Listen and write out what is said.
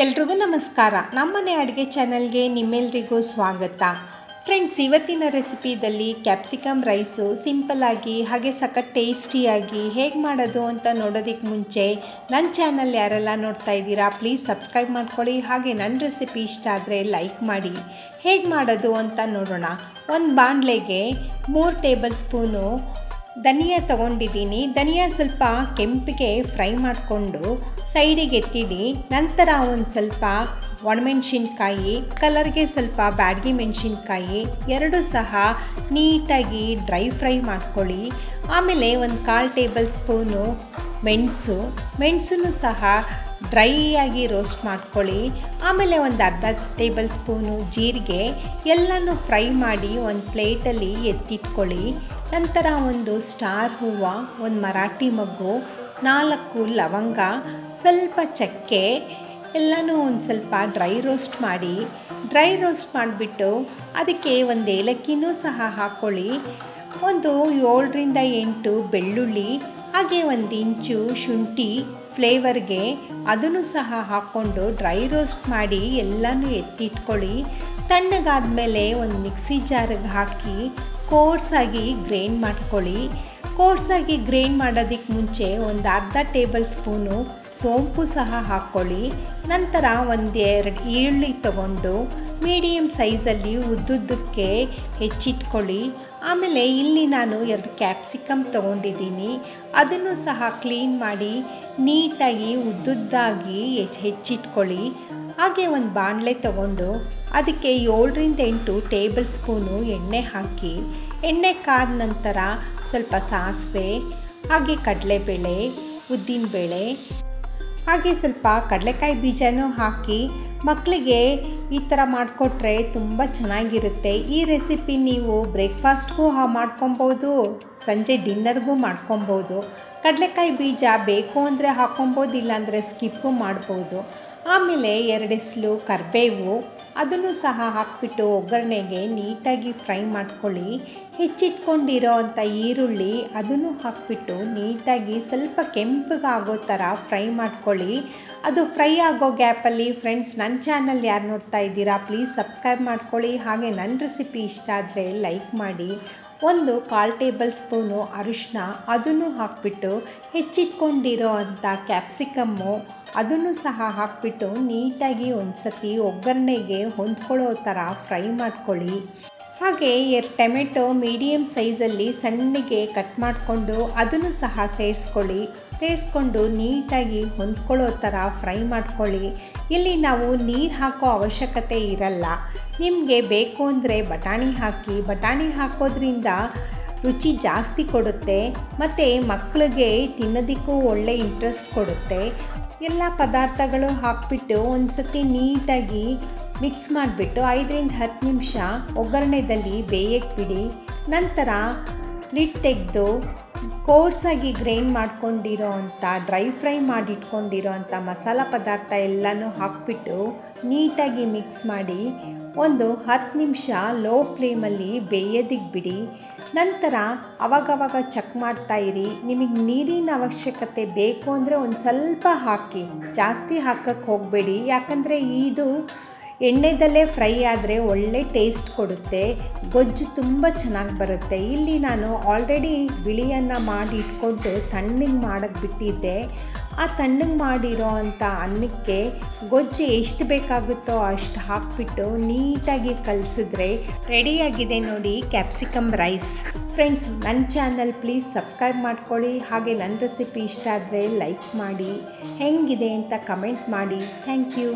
ಎಲ್ರಿಗೂ ನಮಸ್ಕಾರ. ನಮ್ಮನೆ ಅಡುಗೆ ಚಾನಲ್ಗೆ ನಿಮ್ಮೆಲ್ರಿಗೂ ಸ್ವಾಗತ. ಫ್ರೆಂಡ್ಸ್, ಇವತ್ತಿನ ರೆಸಿಪಿದಲ್ಲಿ ಕ್ಯಾಪ್ಸಿಕಮ್ ರೈಸು ಸಿಂಪಲ್ಲಾಗಿ ಹಾಗೆ ಸಖತ್ ಟೇಸ್ಟಿಯಾಗಿ ಹೇಗೆ ಮಾಡೋದು ಅಂತ ನೋಡೋದಕ್ಕೆ ಮುಂಚೆ ನನ್ನ ಚಾನಲ್ ಯಾರೆಲ್ಲ ನೋಡ್ತಾ ಇದ್ದೀರಾ ಪ್ಲೀಸ್ ಸಬ್ಸ್ಕ್ರೈಬ್ ಮಾಡ್ಕೊಳ್ಳಿ. ಹಾಗೆ ನನ್ನ ರೆಸಿಪಿ ಇಷ್ಟ ಆದರೆ ಲೈಕ್ ಮಾಡಿ. ಹೇಗೆ ಮಾಡೋದು ಅಂತ ನೋಡೋಣ. ಒಂದು ಬಾಣಲೆಗೆ 3 ಟೇಬಲ್ ಸ್ಪೂನು ಧನಿಯಾ ತೊಗೊಂಡಿದ್ದೀನಿ. ಧನಿಯಾ ಸ್ವಲ್ಪ ಕೆಂಪಿಗೆ ಫ್ರೈ ಮಾಡಿಕೊಂಡು ಸೈಡಿಗೆ ಎತ್ತಿಡಿ. ನಂತರ ಒಂದು ಸ್ವಲ್ಪ ಒಣಮೆಣಸಿನ್ಕಾಯಿ, ಕಲರ್ಗೆ ಸ್ವಲ್ಪ ಬ್ಯಾಡಗಿ ಮೆಣಸಿನ್ಕಾಯಿ ಎರಡು ಸಹ ನೀಟಾಗಿ ಡ್ರೈ ಫ್ರೈ ಮಾಡ್ಕೊಳ್ಳಿ. ಆಮೇಲೆ ಒಂದು 1/4 ಟೇಬಲ್ ಸ್ಪೂನು ಮೆಣಸನ್ನು ಸಹ ಡ್ರೈಯಾಗಿ ರೋಸ್ಟ್ ಮಾಡ್ಕೊಳ್ಳಿ. ಆಮೇಲೆ ಒಂದು ಅರ್ಧ ಟೇಬಲ್ ಸ್ಪೂನು ಜೀರಿಗೆ ಎಲ್ಲನೂ ಫ್ರೈ ಮಾಡಿ ಒಂದು ಪ್ಲೇಟಲ್ಲಿ ಎತ್ತಿಟ್ಕೊಳ್ಳಿ. ನಂತರ ಒಂದು ಸ್ಟಾರ್ ಹೂವು, ಒಂದು ಮರಾಠಿ ಮೊಗ್ಗು, 4 ಲವಂಗ, ಸ್ವಲ್ಪ ಚಕ್ಕೆ ಎಲ್ಲನೂ ಒಂದು ಸ್ವಲ್ಪ ಡ್ರೈ ರೋಸ್ಟ್ ಮಾಡಿಬಿಟ್ಟು ಅದಕ್ಕೆ ಒಂದು ಏಲಕ್ಕಿನೂ ಸಹ ಹಾಕ್ಕೊಳ್ಳಿ. ಒಂದು 7ರಿಂದ 8 ಬೆಳ್ಳುಳ್ಳಿ, ಹಾಗೆ 1 ಇಂಚು ಶುಂಠಿ ಫ್ಲೇವರ್ಗೆ ಅದನ್ನು ಸಹ ಹಾಕ್ಕೊಂಡು ಡ್ರೈ ರೋಸ್ಟ್ ಮಾಡಿ ಎಲ್ಲನೂ ಎತ್ತಿಟ್ಕೊಳ್ಳಿ. ತಣ್ಣಗಾದ್ಮೇಲೆ ಒಂದು ಮಿಕ್ಸಿ ಜಾರಿಗೆ ಹಾಕಿ ಕೋರ್ಸಾಗಿ ಗ್ರೈಂಡ್ ಮಾಡ್ಕೊಳ್ಳಿ. ಕೋರ್ಸಾಗಿ ಗ್ರೈಂಡ್ ಮಾಡೋದಕ್ಕೆ ಮುಂಚೆ ಒಂದು ಅರ್ಧ ಟೇಬಲ್ ಸ್ಪೂನು ಸೋಂಪು ಸಹ ಹಾಕ್ಕೊಳ್ಳಿ. ನಂತರ 1-2 ಈರುಳ್ಳಿ ತಗೊಂಡು ಮೀಡಿಯಮ್ ಸೈಜಲ್ಲಿ ಉದ್ದುದ್ದಕ್ಕೆ ಹೆಚ್ಚಿಟ್ಕೊಳ್ಳಿ. ಆಮೇಲೆ ಇಲ್ಲಿ ನಾನು 2 ಕ್ಯಾಪ್ಸಿಕಮ್ ತೊಗೊಂಡಿದ್ದೀನಿ. ಅದನ್ನು ಸಹ ಕ್ಲೀನ್ ಮಾಡಿ ನೀಟಾಗಿ ಉದ್ದುದ್ದಾಗಿ ಹೆಚ್ಚಿಟ್ಕೊಳ್ಳಿ. ಹಾಗೆ ಒಂದು ಬಾಣಲೆ ತಗೊಂಡು ಅದಕ್ಕೆ 7ರಿಂದ 8 ಟೇಬಲ್ ಸ್ಪೂನು ಎಣ್ಣೆ ಹಾಕಿ, ಎಣ್ಣೆ ಕಾದ ನಂತರ ಸ್ವಲ್ಪ ಸಾಸಿವೆ, ಹಾಗೆ ಕಡಲೆಬೇಳೆ, ಉದ್ದಿನಬೇಳೆ, ಹಾಗೆ ಸ್ವಲ್ಪ ಕಡಲೆಕಾಯಿ ಬೀಜನೂ ಹಾಕಿ ಮಕ್ಕಳಿಗೆ ಈ ಥರ ಮಾಡಿಕೊಟ್ರೆ ತುಂಬ ಚೆನ್ನಾಗಿರುತ್ತೆ. ಈ ರೆಸಿಪಿ ನೀವು ಬ್ರೇಕ್ಫಾಸ್ಟ್ಗೂ ಮಾಡ್ಕೊಬೋದು, ಸಂಜೆ ಡಿನ್ನರ್ಗೂ ಮಾಡ್ಕೊಬೋದು. ಕಡಲೆಕಾಯಿ ಬೀಜ ಬೇಕು ಅಂದರೆ ಹಾಕ್ಕೊಬೋದು, ಇಲ್ಲಾಂದರೆ ಸ್ಕಿಪ್ಪು ಮಾಡ್ಬೋದು. ಆಮೇಲೆ 2 ಎಸಳು ಕರಿಬೇವು ಅದನ್ನು ಸಹ ಹಾಕ್ಬಿಟ್ಟು ಒಗ್ಗರಣೆಗೆ ನೀಟಾಗಿ ಫ್ರೈ ಮಾಡ್ಕೊಳ್ಳಿ. ಹೆಚ್ಚಿಟ್ಕೊಂಡಿರೋ ಅಂಥ ಈರುಳ್ಳಿ ಅದನ್ನು ಹಾಕ್ಬಿಟ್ಟು ನೀಟಾಗಿ ಸ್ವಲ್ಪ ಕೆಂಪಗಾಗೋ ಥರ ಫ್ರೈ ಮಾಡ್ಕೊಳ್ಳಿ. ಅದು ಫ್ರೈ ಆಗೋ ಗ್ಯಾಪಲ್ಲಿ ಫ್ರೆಂಡ್ಸ್, ನನ್ನ ಚಾನಲ್ ಯಾರು ನೋಡ್ತಾ ಇದ್ದೀರಾ ಪ್ಲೀಸ್ ಸಬ್ಸ್ಕ್ರೈಬ್ ಮಾಡ್ಕೊಳ್ಳಿ. ಹಾಗೆ ನನ್ನ ರೆಸಿಪಿ ಇಷ್ಟ ಆದರೆ ಲೈಕ್ ಮಾಡಿ. ಒಂದು 1/4 ಟೇಬಲ್ ಸ್ಪೂನು ಅರಿಶಿನ ಅದನ್ನು ಹಾಕ್ಬಿಟ್ಟು ಹೆಚ್ಚಿಟ್ಕೊಂಡಿರೋ ಅಂಥ ಕ್ಯಾಪ್ಸಿಕಮ್ಮು ಅದನ್ನು ಸಹ ಹಾಕ್ಬಿಟ್ಟು ನೀಟಾಗಿ ಒಂದು ಸತಿ ಒಗ್ಗರಣೆಗೆ ಹೊಂದ್ಕೊಳ್ಳೋ ಥರ ಫ್ರೈ ಮಾಡ್ಕೊಳ್ಳಿ. ಹಾಗೆ 2 ಟೊಮೆಟೊ ಮೀಡಿಯಮ್ ಸೈಜಲ್ಲಿ ಸಣ್ಣಗೆ ಕಟ್ ಮಾಡಿಕೊಂಡು ಅದನ್ನು ಸಹ ಸೇರಿಸ್ಕೊಂಡು ನೀಟಾಗಿ ಹೊಂದ್ಕೊಳ್ಳೋ ಥರ ಫ್ರೈ ಮಾಡ್ಕೊಳ್ಳಿ. ಇಲ್ಲಿ ನಾವು ನೀರು ಹಾಕೋ ಅವಶ್ಯಕತೆ ಇರಲ್ಲ. ನಿಮಗೆ ಬೇಕು ಅಂದರೆ ಬಟಾಣಿ ಹಾಕೋದ್ರಿಂದ ರುಚಿ ಜಾಸ್ತಿ ಕೊಡುತ್ತೆ ಮತ್ತು ಮಕ್ಕಳಿಗೆ ತಿನ್ನೋದಕ್ಕೂ ಒಳ್ಳೆ ಇಂಟ್ರೆಸ್ಟ್ ಕೊಡುತ್ತೆ. ಎಲ್ಲ ಪದಾರ್ಥಗಳು ಹಾಕ್ಬಿಟ್ಟು ಒಂದು ಸತಿ ನೀಟಾಗಿ ಮಿಕ್ಸ್ ಮಾಡಿಬಿಟ್ಟು 5ರಿಂದ 10 ನಿಮಿಷ ಒಗ್ಗರಣೆದಲ್ಲಿ ಬೇಯಕ್ಕೆ ಬಿಡಿ. ನಂತರ ಲಿಡ್ ತೆಗೆದು ಕೋರ್ಸಾಗಿ ಗ್ರೈಂಡ್ ಮಾಡ್ಕೊಂಡಿರೋ ಅಂಥ ಡ್ರೈ ಫ್ರೈ ಮಾಡಿಟ್ಕೊಂಡಿರೋ ಅಂಥ ಮಸಾಲ ಪದಾರ್ಥ ಎಲ್ಲನೂ ಹಾಕ್ಬಿಟ್ಟು ನೀಟಾಗಿ ಮಿಕ್ಸ್ ಮಾಡಿ ಒಂದು 10 ನಿಮಿಷ ಲೋ ಫ್ಲೇಮಲ್ಲಿ ಬೇಯೋದಕ್ಕೆ ಬಿಡಿ. ನಂತರ ಅವಾಗವಾಗ ಚೆಕ್ ಮಾಡ್ತಾಯಿರಿ. ನಿಮಗೆ ನೀರಿನ ಅವಶ್ಯಕತೆ ಬೇಕು ಅಂದರೆ ಒಂದು ಸ್ವಲ್ಪ ಹಾಕಿ, ಜಾಸ್ತಿ ಹಾಕಕ್ಕೆ ಹೋಗಬೇಡಿ. ಯಾಕಂದರೆ ಇದು ಎಣ್ಣೆದಲ್ಲೇ ಫ್ರೈ ಆದರೆ ಒಳ್ಳೆ ಟೇಸ್ಟ್ ಕೊಡುತ್ತೆ, ಗೊಜ್ಜು ತುಂಬ ಚೆನ್ನಾಗಿ ಬರುತ್ತೆ. ಇಲ್ಲಿ ನಾನು ಆಲ್ರೆಡಿ ಬಿಳಿಯನ್ನು ಮಾಡಿ ಇಟ್ಕೊಂಡು ತಣ್ಣಗೆ ಮಾಡೋಕ್ಕೆ ಬಿಟ್ಟಿದ್ದೆ. ಆ ತಣ್ಣಗೆ ಮಾಡಿರೋ ಅಂಥ ಅನ್ನಕ್ಕೆ ಗೊಜ್ಜು ಎಷ್ಟು ಬೇಕಾಗುತ್ತೋ ಅಷ್ಟು ಹಾಕ್ಬಿಟ್ಟು ನೀಟಾಗಿ ಕಲಸಿದ್ರೆ ರೆಡಿಯಾಗಿದೆ ನೋಡಿ ಕ್ಯಾಪ್ಸಿಕಮ್ ರೈಸ್. ಫ್ರೆಂಡ್ಸ್, ನನ್ನ ಚಾನಲ್ ಪ್ಲೀಸ್ ಸಬ್ಸ್ಕ್ರೈಬ್ ಮಾಡ್ಕೊಳ್ಳಿ. ಹಾಗೆ ನನ್ನ ರೆಸಿಪಿ ಇಷ್ಟ ಆದರೆ ಲೈಕ್ ಮಾಡಿ, ಹೆಂಗಿದೆ ಅಂತ ಕಮೆಂಟ್ ಮಾಡಿ. Thank you.